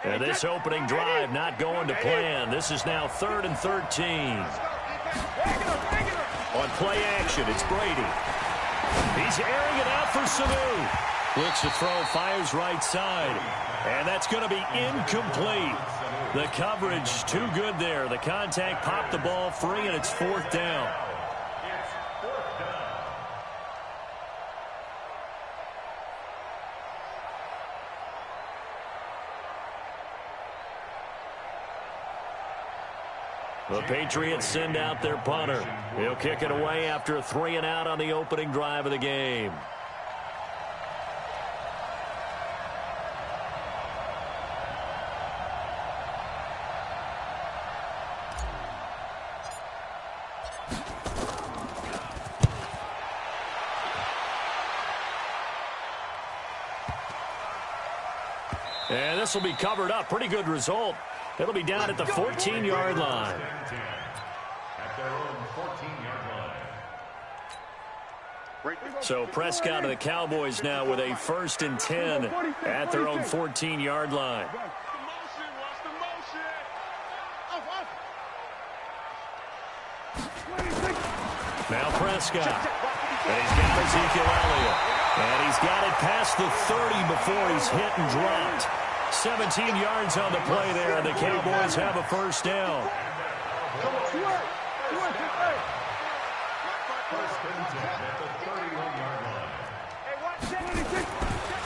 And this opening drive not going to plan. This is now 3rd and 13. On play action, it's Brady. He's airing it out for Sanu. Looks to throw, fires right side. And that's going to be incomplete. The coverage too good there. The contact popped the ball free, and it's 4th down. The Patriots send out their punter. He'll kick it away after a 3-and-out on the opening drive of the game. And this will be covered up. Pretty good result. It'll be down at the 14-yard line. So Prescott and the Cowboys now with a 1st and 10 at their own 14-yard line. Now Prescott. And he's got Ezekiel Elliott. And he's got it past the 30 before he's hit and dropped. 17 yards on the play there, and the Cowboys have a 1st down.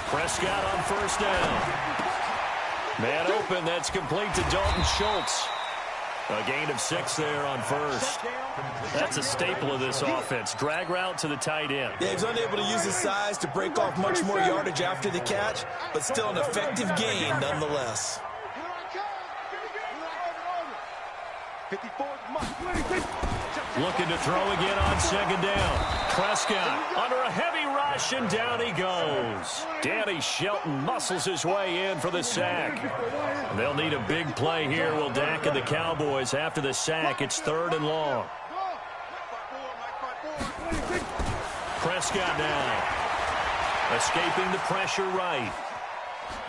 Prescott on 1st down. Man open, that's complete to Dalton Schultz. A gain of 6 there on 1st. That's a staple of this offense. Drag route to the tight end. Yeah, he's unable to use his size to break off much more yardage after the catch, but still an effective gain nonetheless. Looking to throw again on 2nd down. Prescott under a heavy rush, and down he goes. Danny Shelton muscles his way in for the sack. They'll need a big play here. Will Dak and the Cowboys after the sack. It's 3rd and long. Prescott now. Escaping the pressure right.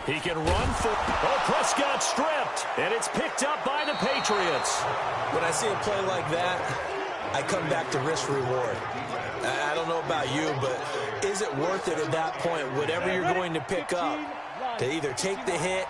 He can run for... Oh, Prescott stripped. And it's picked up by the Patriots. When I see a play like that, I come back to risk-reward. I don't know about you, but is it worth it at that point, whatever you're going to pick up, to either take the hit,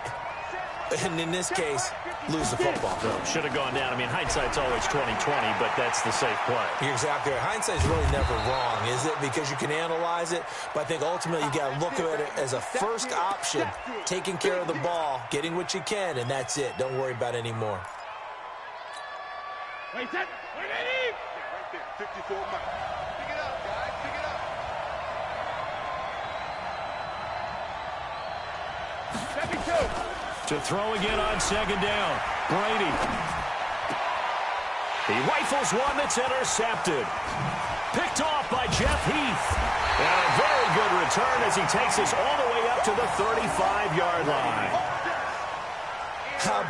and in this case, lose the football? Should have gone down. I mean, hindsight's always 20/20, but that's the safe play. You're exactly right. Hindsight's really never wrong, is it? Because you can analyze it, but I think ultimately you got to look at it as a first option, taking care of the ball, getting what you can, and that's it. Don't worry about any more. Wait, set. Wait, Eddie. Right there, 54 miles. Pick it up, guys. Pick it up. 72. To throw again on 2nd down. Brady. He rifles one that's intercepted. Picked off by Jeff Heath. And a very good return as he takes us all the way up to the 35-yard line.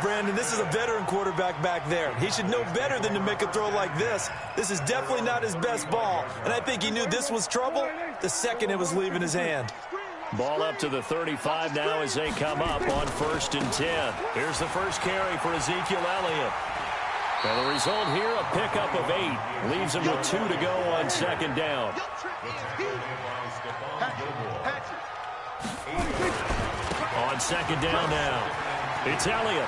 Brandon, this is a veteran quarterback back there. He should know better than to make a throw like this. This is definitely not his best ball, and I think he knew this was trouble the second it was leaving his hand. Ball up to the 35 now as they come up on 1st and 10. Here's the first carry for Ezekiel Elliott. And the result here, a pickup of 8. Leaves him with 2 to go on 2nd down. On 2nd down now. It's Elliott.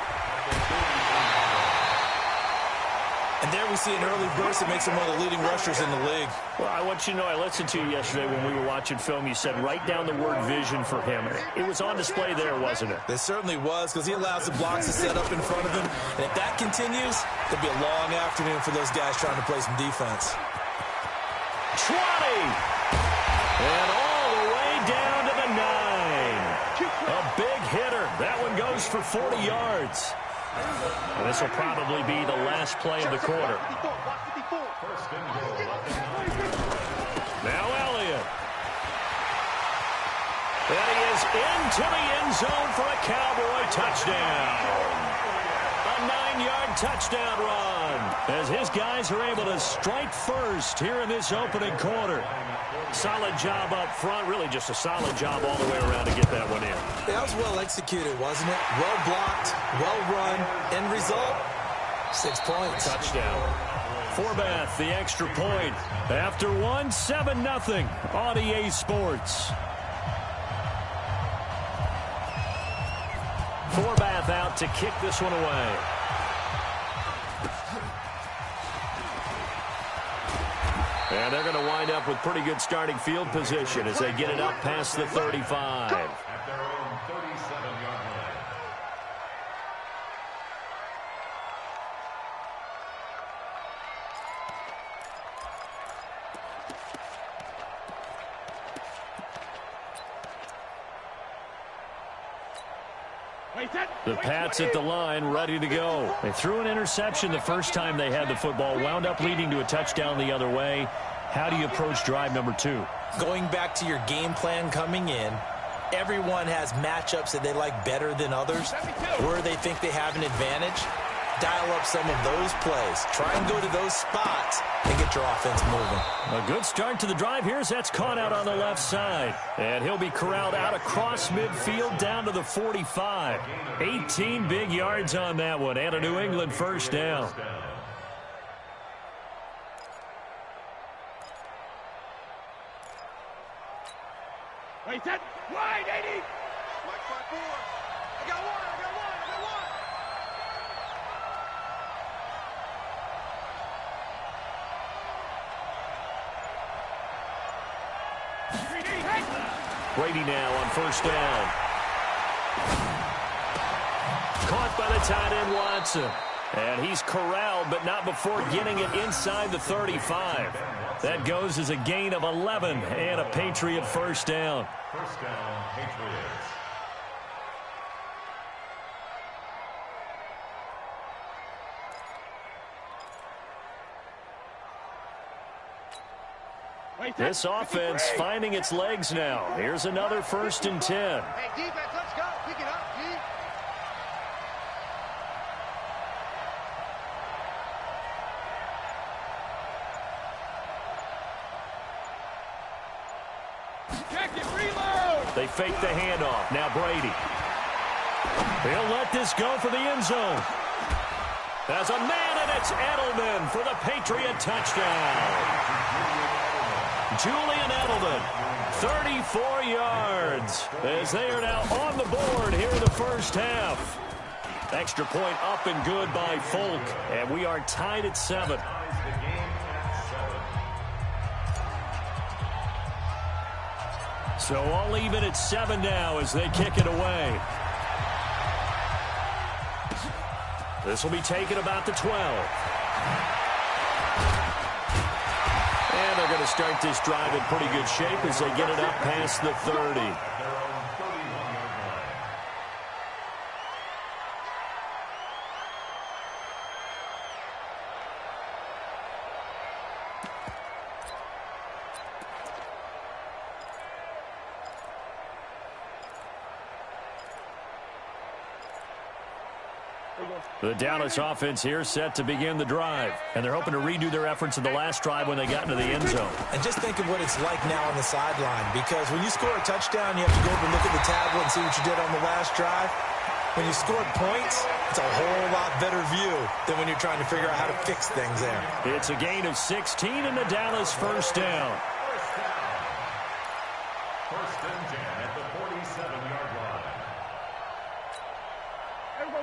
And there we see an early burst that makes him one of the leading rushers in the league. Well, I want you to know, I listened to you yesterday when we were watching film. You said write down the word vision for him. It was on display there, wasn't it? It certainly was, because he allows the blocks to set up in front of him. And if that continues, it'll be a long afternoon for those guys trying to play some defense. 20! And all the way down to the 9. A big hitter. That one goes for 40 yards. And this will probably be the last play of the quarter. Now Elliott. And he is into the end zone for a Cowboy touchdown. 9-yard touchdown run as his guys are able to strike first here in this opening quarter. Solid job up front. Really just a solid job all the way around to get that one in. That was well executed, wasn't it? Well blocked, well run. End result, 6 points. Touchdown. Forbath, the extra point. After one, 7-0 on EA Sports. Forbath out to kick this one away. And they're going to wind up with pretty good starting field position as they get it up past the 35. At their own 37-yard line. The Pats at the line, ready to go. They threw an interception the first time they had the football, wound up leading to a touchdown the other way. How do you approach drive number 2? Going back to your game plan coming in, everyone has matchups that they like better than others, where they think they have an advantage. Dial up some of those plays. Try and go to those spots and get your offense moving. A good start to the drive. Here's that's caught out on the left side. And he'll be corralled out across midfield down to the 45. 18 big yards on that one and a New England first down. Wait, that wide, 80. Mike 5-4. I got one. Brady now on first down. Caught by the tight end Watson. And he's corralled, but not before getting it inside the 35. That goes as a gain of 11 and a Patriot first down. First down, Patriots. This offense finding its legs now. Here's another 1st and 10. Hey, defense, let's go. Pick it up, Check it, reload. They fake the handoff. Now Brady. He'll let this go for the end zone. There's a man, and it's Edelman for the Patriot touchdown. Julian Edelman, 34 yards, as they are now on the board here in the first half. Extra point up and good by Folk, and we are tied at 7. So all even at 7 now as they kick it away. This will be taken about the 12. And they're going to start this drive in pretty good shape as they get it up past the 30. The Dallas offense here set to begin the drive. And they're hoping to redo their efforts in the last drive when they got into the end zone. And just think of what it's like now on the sideline. Because when you score a touchdown, you have to go over and look at the tablet and see what you did on the last drive. When you score points, it's a whole lot better view than when you're trying to figure out how to fix things there. It's a gain of 16 and the Dallas first down. First and 10 at the 47-yard line.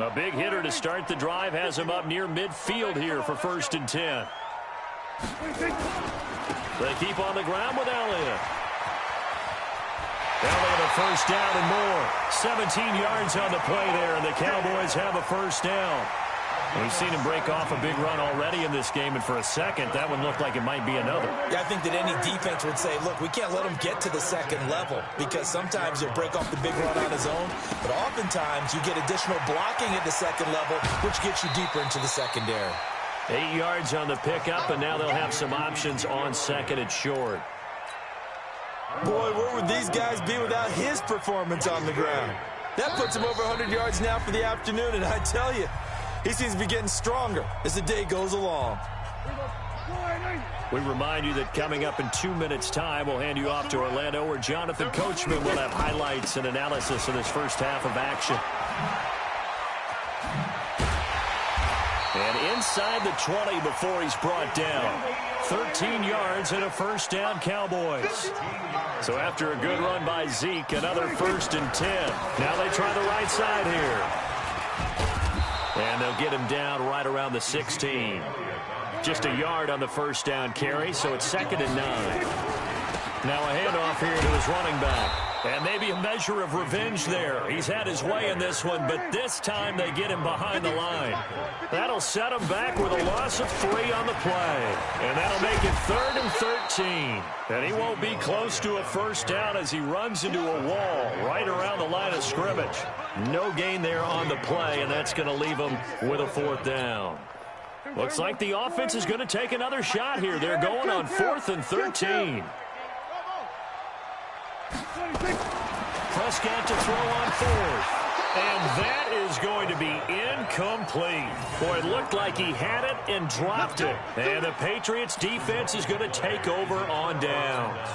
A big hitter to start the drive has him up near midfield here for 1st and 10. They keep on the ground with Elliott. Elliott a first down and more. 17 yards on the play there, and the Cowboys have a first down. We've seen him break off a big run already in this game, and for a second, that one looked like it might be another. Yeah, I think that any defense would say, look, we can't let him get to the second level because sometimes he'll break off the big run on his own, but oftentimes you get additional blocking at the second level, which gets you deeper into the secondary. 8 yards on the pickup, and now they'll have some options on second and short. Boy, where would these guys be without his performance on the ground? That puts him over 100 yards now for the afternoon, and I tell you, he seems to be getting stronger as the day goes along. We remind you that coming up in 2 minutes' time, we'll hand you off to Orlando, where Jonathan Coachman will have highlights and analysis of this first half of action. And inside the 20 before he's brought down. 13 yards and a first down, Cowboys. So after a good run by Zeke, another 1st and 10. Now they try the right side here. And they'll get him down right around the 16. Just a yard on the first down carry, so it's 2nd and 9. Now a handoff here to his running back. And maybe a measure of revenge there. He's had his way in this one, but this time they get him behind the line. That'll set him back with a loss of 3 on the play. And that'll make it 3rd and 13. And he won't be close to a first down as he runs into a wall right around the line of scrimmage. No gain there on the play, and that's going to leave him with a 4th down. Looks like the offense is going to take another shot here. They're going on 4th and 13. Prescott to throw on 4th. And that is going to be incomplete. Boy, it looked like he had it and dropped it. And the Patriots defense is going to take over on downs.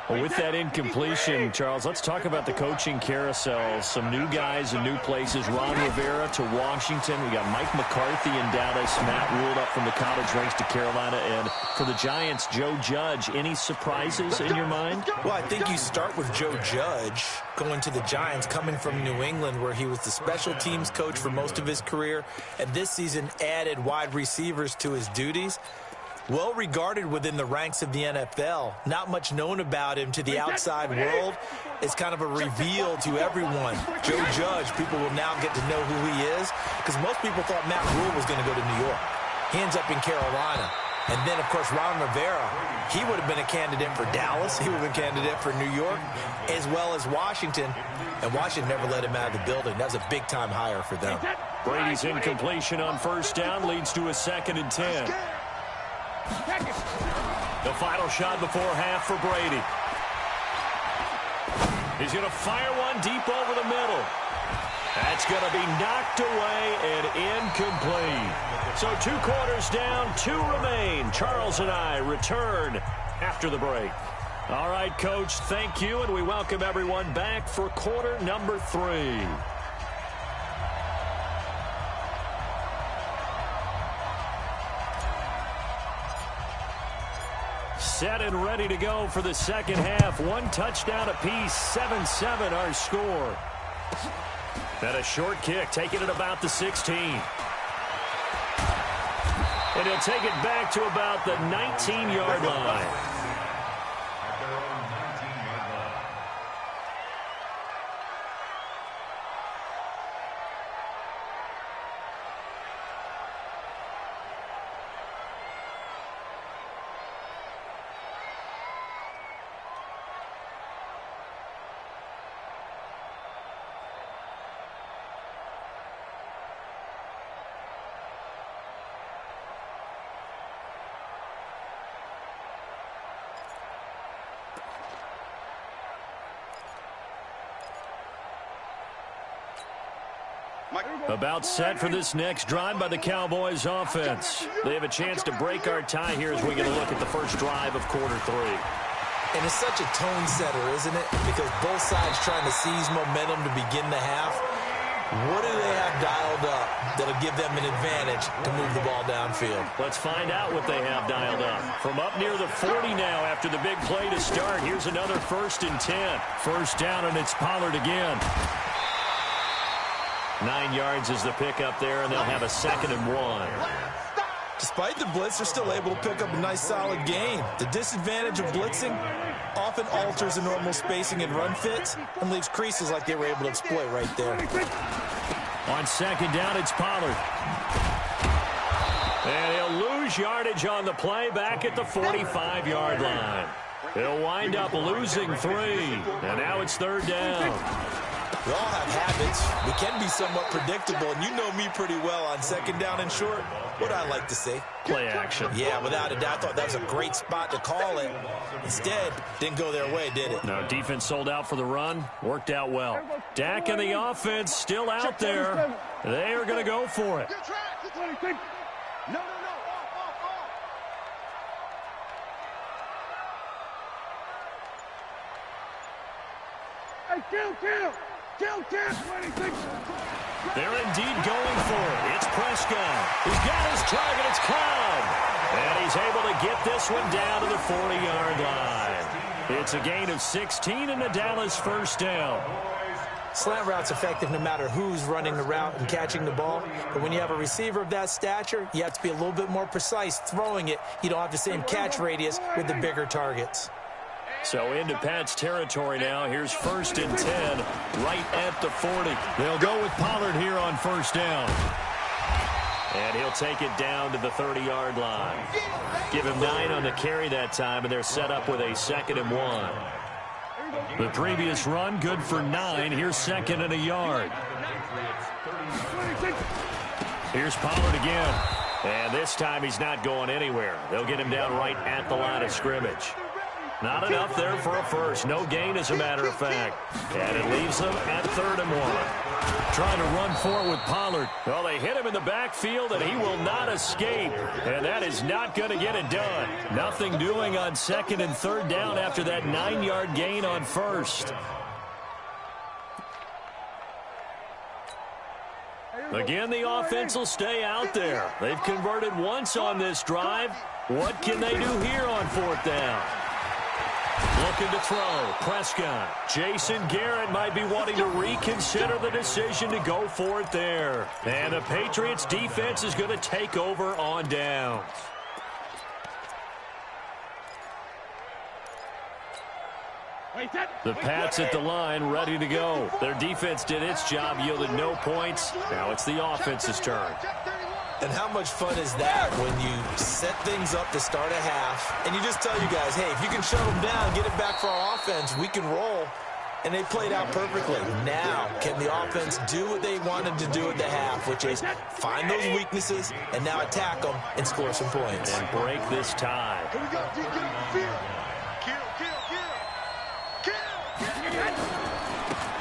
Well, with that incompletion, Charles, let's talk about the coaching carousel. Some new guys in new places. Ron Rivera to Washington. We got Mike McCarthy in Dallas. Matt Rule up from the college ranks to Carolina. And for the Giants, Joe Judge. Any surprises in your mind? Well, I think you start with Joe Judge going to the Giants, coming from New England, where he was the special teams coach for most of his career. And this season added wide receivers to his duties. Well regarded within the ranks of the NFL. Not much known about him to the outside world. It's kind of a reveal to everyone. Joe Judge, people will now get to know who he is, because most people thought Matt Rule was going to go to New York. He ends up in Carolina. And then, of course, Ron Rivera, he would have been a candidate for Dallas. He would have been a candidate for New York, as well as Washington. And Washington never let him out of the building. That was a big-time hire for them. Brady's incompletion on first down leads to a 2nd and 10. The final shot before half for Brady. He's going to fire one deep over the middle. That's going to be knocked away and incomplete. So 2 quarters down, 2 remain. Charles and I return after the break. All right, Coach, thank you, and we welcome everyone back for quarter number 3. Set and ready to go for the second half. 1 touchdown apiece, 7-7 our score. And a short kick, taking it about the 16. And he'll take it back to about the 19-yard line. About set for this next drive by the Cowboys offense. They have a chance to break our tie here as we get a look at the first drive of quarter 3. And it's such a tone setter, isn't it? Because both sides trying to seize momentum to begin the half. What do they have dialed up that'll give them an advantage to move the ball downfield? Let's find out what they have dialed up. From up near the 40 now after the big play to start. Here's another 1st and 10. First down, and it's Pollard again. 9 yards is the pickup there, and they'll have a 2nd and 1. Despite the blitz, they're still able to pick up a nice, solid gain. The disadvantage of blitzing often alters the normal spacing and run fits and leaves creases like they were able to exploit right there. On 2nd down, it's Pollard. And he'll lose yardage on the play back at the 45-yard line. He'll wind up losing 3, and now it's 3rd down. We all have habits. We can be somewhat predictable, and you know me pretty well on second down and short. What I like to say. Play action. Yeah, without a doubt. I thought that was a great spot to call it. Instead, didn't go their way, did it? No, defense sold out for the run. Worked out well. Dak and the offense still out there. They are going to go for it. No. Hey, kill, 26. They're indeed going for it. It's Prescott. He's got his target. It's Cobb. And he's able to get this one down to the 40-yard line. It's a gain of 16 and a Dallas first down. Slant route's effective no matter who's running the route and catching the ball. But when you have a receiver of that stature, you have to be a little bit more precise throwing it. You don't have the same catch radius with the bigger targets. So into Pat's territory now. Here's 1st and 10 right at the 40. They'll go with Pollard here on first down. And he'll take it down to the 30-yard line. Give him 9 on the carry that time, and they're set up with a 2nd and 1. The previous run, good for 9. Here's 2nd and a yard. Here's Pollard again. And this time he's not going anywhere. They'll get him down right at the line of scrimmage. Not enough there for a first. No gain, as a matter of fact. And it leaves them at 3rd and 1. Trying to run for it with Pollard. Well, they hit him in the backfield, and he will not escape. And that is not going to get it done. Nothing doing on 2nd and 3rd down after that 9-yard gain on 1st. Again, the offense will stay out there. They've converted once on this drive. What can they do here on 4th down? Looking to throw. Prescott. Jason Garrett might be wanting to reconsider the decision to go for it there. And the Patriots defense is going to take over on downs. The Pats at the line, ready to go. Their defense did its job, yielded no points. Now it's the offense's turn. And how much fun is that when you set things up to start a half, and you just tell you guys, hey, if you can shut them down, get it back for our offense, we can roll. And they played out perfectly. Now, can the offense do what they wanted to do at the half, which is find those weaknesses and now attack them and score some points. And break this tie. Here we go.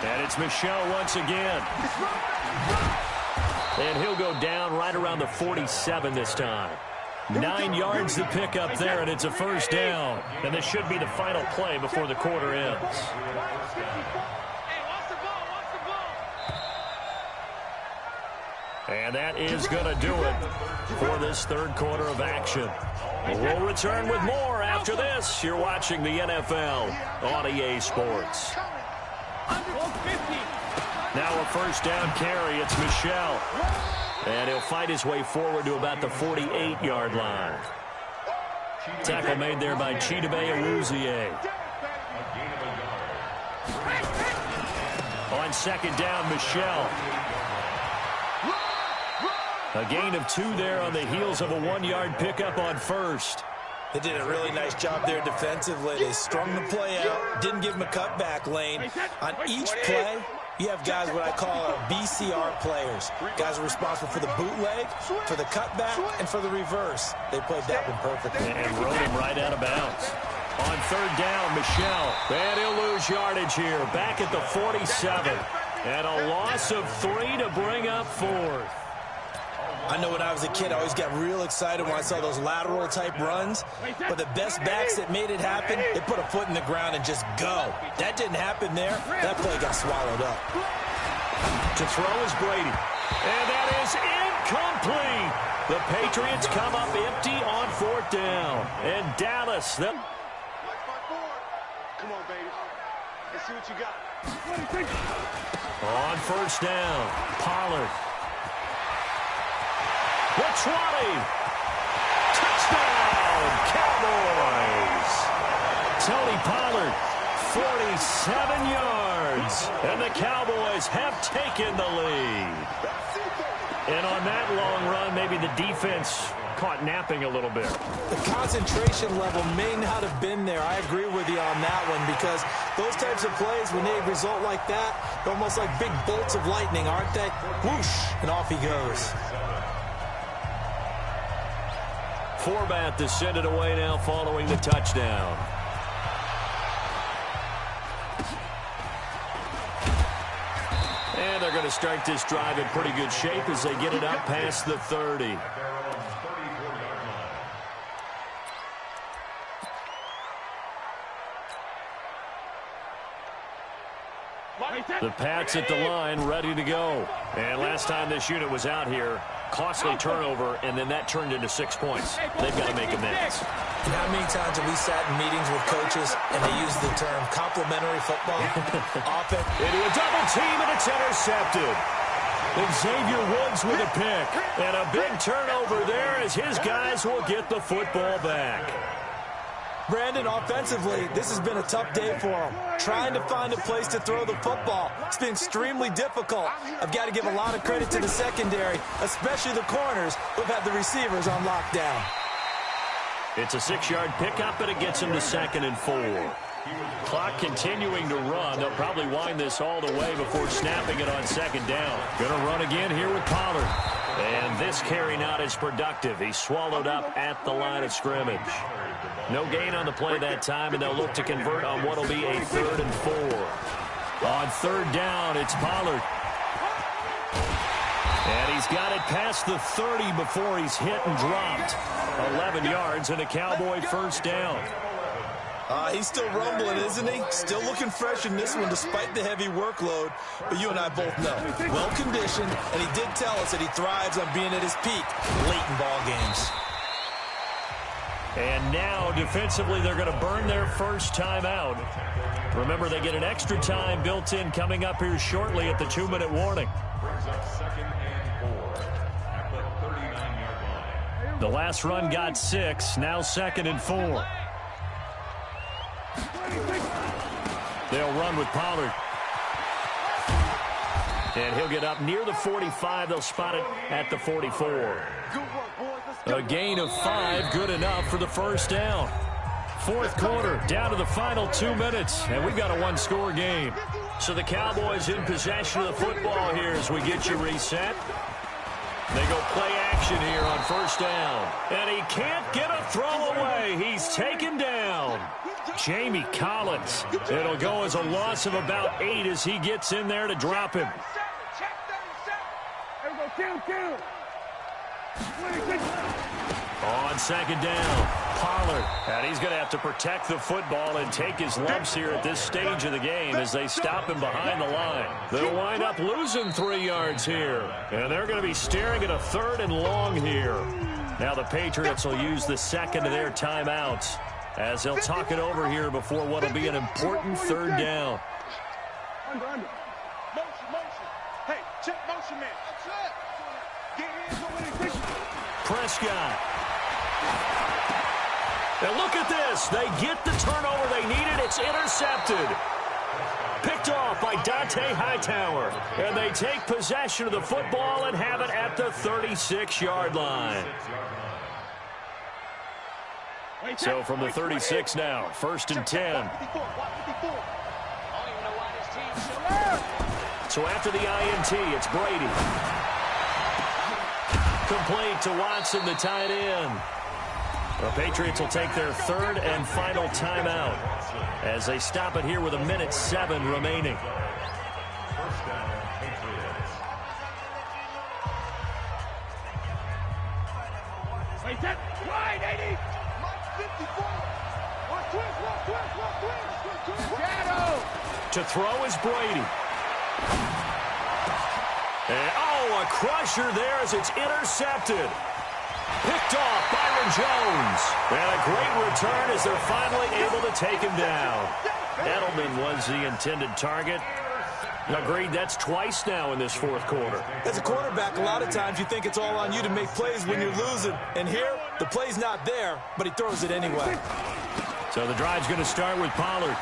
And it's Michel once again. And he'll go down right around the 47 this time. 9 yards to pick up there, and it's a first down. And this should be the final play before the quarter ends. And that is going to do it for this 3rd quarter of action. We'll return with more after this. You're watching the NFL on EA Sports. Now a first down carry. It's Michel. And he'll fight his way forward to about the 48-yard line. Tackle made there by Chidobe Awuzie. On 2nd down, Michel. A gain of 2 there on the heels of a 1-yard pickup on 1st. They did a really nice job there defensively. They strung the play out, didn't give him a cutback lane. On each play, you have guys what I call BCR players. Guys are responsible for the bootleg, for the cutback, and for the reverse. They played that one perfectly. And rode him right out of bounds. On 3rd down, Michel. And he'll lose yardage here. Back at the 47. And a loss of 3 to bring up 4th. I know when I was a kid, I always got real excited when I saw those lateral-type runs. But the best backs that made it happen, they put a foot in the ground and just go. That didn't happen there. That play got swallowed up. To throw is Brady. And that is incomplete. The Patriots come up empty on 4th down. And Dallas, them. Come on, baby. Let's see what you got. On 1st down, Pollard. The 20. Touchdown, Cowboys. Tony Pollard, 47 yards. And the Cowboys have taken the lead. And on that long run, maybe the defense caught napping a little bit. The concentration level may not have been there. I agree with you on that one, because those types of plays, when they result like that, they're almost like big bolts of lightning, aren't they? Whoosh, and off he goes. Forbath to send it away now following the touchdown. And they're going to start this drive in pretty good shape as they get it up past the 30. The Pats at the line, ready to go. And last time this unit was out here, costly turnover, and then that turned into 6 points. They've got to make amends. And how many times have we sat in meetings with coaches and they use the term complementary football? Offense. Into a double team, and it's intercepted. Xavier Woods with a pick. And a big turnover there as his guys will get the football back. Brandon, offensively, this has been a tough day for him. Trying to find a place to throw the football. It's been extremely difficult. I've got to give a lot of credit to the secondary, especially the corners who've had the receivers on lockdown. It's a 6-yard pickup, and it gets him to 2nd and 4. Clock continuing to run. They'll probably wind this all the way before snapping it on 2nd down. Going to run again here with Pollard. And this carry not as productive. He's swallowed up at the line of scrimmage. No gain on the play that time, and they'll look to convert on what will be a 3rd and 4. On 3rd down, it's Pollard. And he's got it past the 30 before he's hit and dropped. 11 yards and a Cowboy 1st down. He's still rumbling, isn't he? Still looking fresh in this one despite the heavy workload. But you and I both know, well-conditioned, and he did tell us that he thrives on being at his peak late in ball games. And now, defensively, they're going to burn their first timeout. Remember, they get an extra time built in coming up here shortly at the 2-minute warning. The last run got 6, now 2nd and 4. They'll run with Pollard. And he'll get up near the 45. They'll spot it at the 44. A gain of 5, good enough for the 1st down. 4th quarter, down to the final 2 minutes, and we've got a 1-score game. So the Cowboys in possession of the football here as we get you reset. They go play action here on 1st down. And he can't get a throw away. He's taken down. Jamie Collins. It'll go as a loss of about 8 as he gets in there to drop him. On 2nd down, Pollard. And he's going to have to protect the football and take his lumps here at this stage of the game as they stop him behind the line. They'll wind up losing 3 yards here. And they're going to be staring at a 3rd and long here. Now the Patriots will use the 2nd of their timeouts as they'll talk it over here before what will be an important 3rd down. Under. Motion. Hey, check motion, man. That's it. Get in. Prescott. And look at this. They get the turnover they needed. It's intercepted. Picked off by Dante Hightower. And they take possession of the football and have it at the 36-yard line. So from the 36 now, 1st and 10. So after the INT, it's Brady. Complete to Watson, the tight end. The Patriots will take their 3rd and final timeout as they stop it here with 1:07 remaining. Wait, that wide 80. To throw is Brady. And, oh, a crusher there as it's intercepted. Picked off Byron Jones. And a great return as they're finally able to take him down. Edelman was the intended target. Agreed, that's twice now in this 4th quarter. As a quarterback, a lot of times you think it's all on you to make plays when you're losing. And here, the play's not there, but he throws it anyway. So the drive's going to start with Pollard.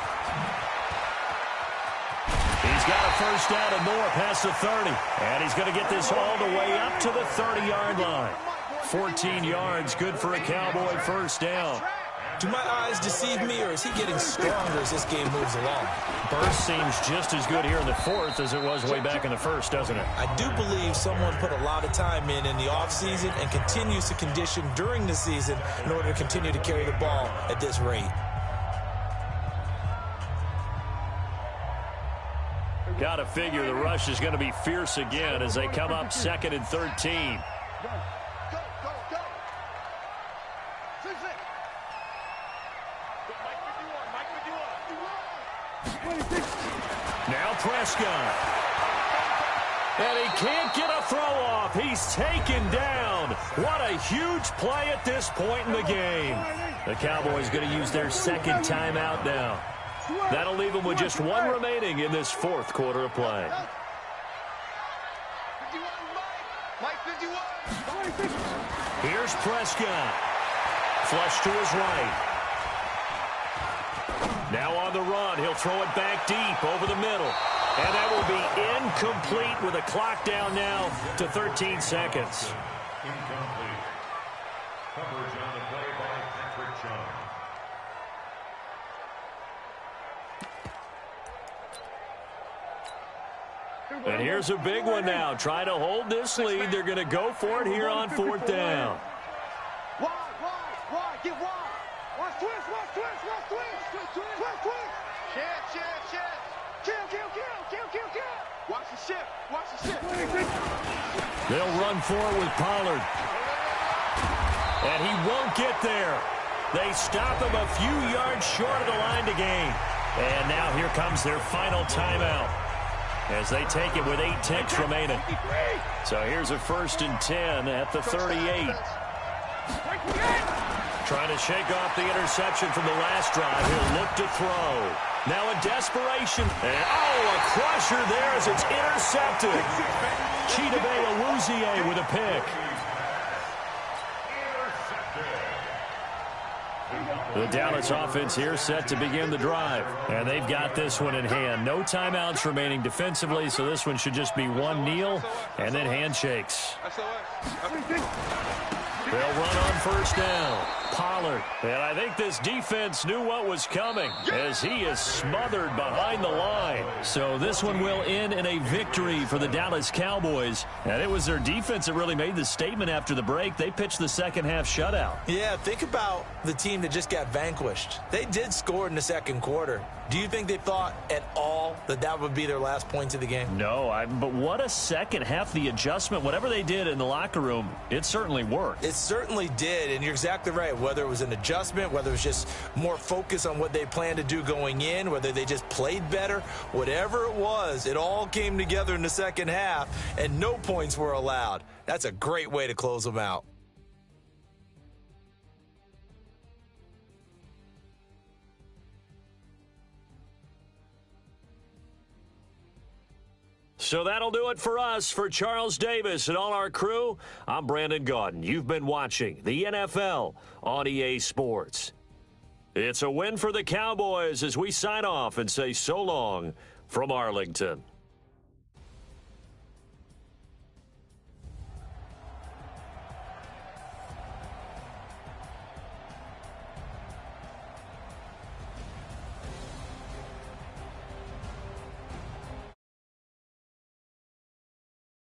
He's got a 1st down and more past the 30. And he's going to get this all the way up to the 30-yard line. 14 yards, good for a Cowboy first down. Do my eyes deceive me, or is he getting stronger as this game moves along? Burst seems just as good here in the fourth as it was way back in the first, doesn't it? I do believe someone put a lot of time in the offseason and continues to condition during the season in order to continue to carry the ball at this rate. Got to figure the rush is going to be fierce again as they come up 2nd and 13. Now Prescott. And he can't get a throw off. He's taken down. What a huge play at this point in the game. The Cowboys going to use their second timeout now. That'll leave them with just one remaining in this fourth quarter of play. Here's Prescott. Flush to his right. Now on the run, he'll throw it back deep over the middle. And that will be incomplete with a clock down now to 13 seconds. Incomplete. Coverage on the play by Patrick Chung. And here's a big one now. Trying to hold this lead. They're going to go for it here on 4th down. Wide, get wide. Watch twist. Kill. Watch the shift. They'll run for it with Pollard. And he won't get there. They stop him a few yards short of the line to gain. And now here comes their final timeout as they take it with 8 ticks remaining. So here's a 1st and 10 at the 38. Trying to shake off the interception from the last drive. He'll look to throw. Now in desperation. And, a crusher there as it's intercepted. Chidobe Awuzie with a pick. The Dallas offense here set to begin the drive. And they've got this one in hand. No timeouts remaining defensively, so this one should just be one kneel and then handshakes. They'll run on 1st down. Pollard. And I think this defense knew what was coming as he is smothered behind the line. So this one will end in a victory for the Dallas Cowboys. And it was their defense that really made the statement after the break. They pitched the second half shutout. Yeah, think about the team that just got vanquished. They did score in the second quarter. Do you think they thought at all that that would be their last points of the game? No, but what a second half. The adjustment, whatever they did in the locker room, it certainly worked. It certainly did, and you're exactly right. Whether it was an adjustment, whether it was just more focus on what they planned to do going in, whether they just played better, whatever it was, it all came together in the second half, and no points were allowed. That's a great way to close them out. So that'll do it for us. For Charles Davis and all our crew, I'm Brandon Gaudin. You've been watching the NFL on EA Sports. It's a win for the Cowboys as we sign off and say so long from Arlington.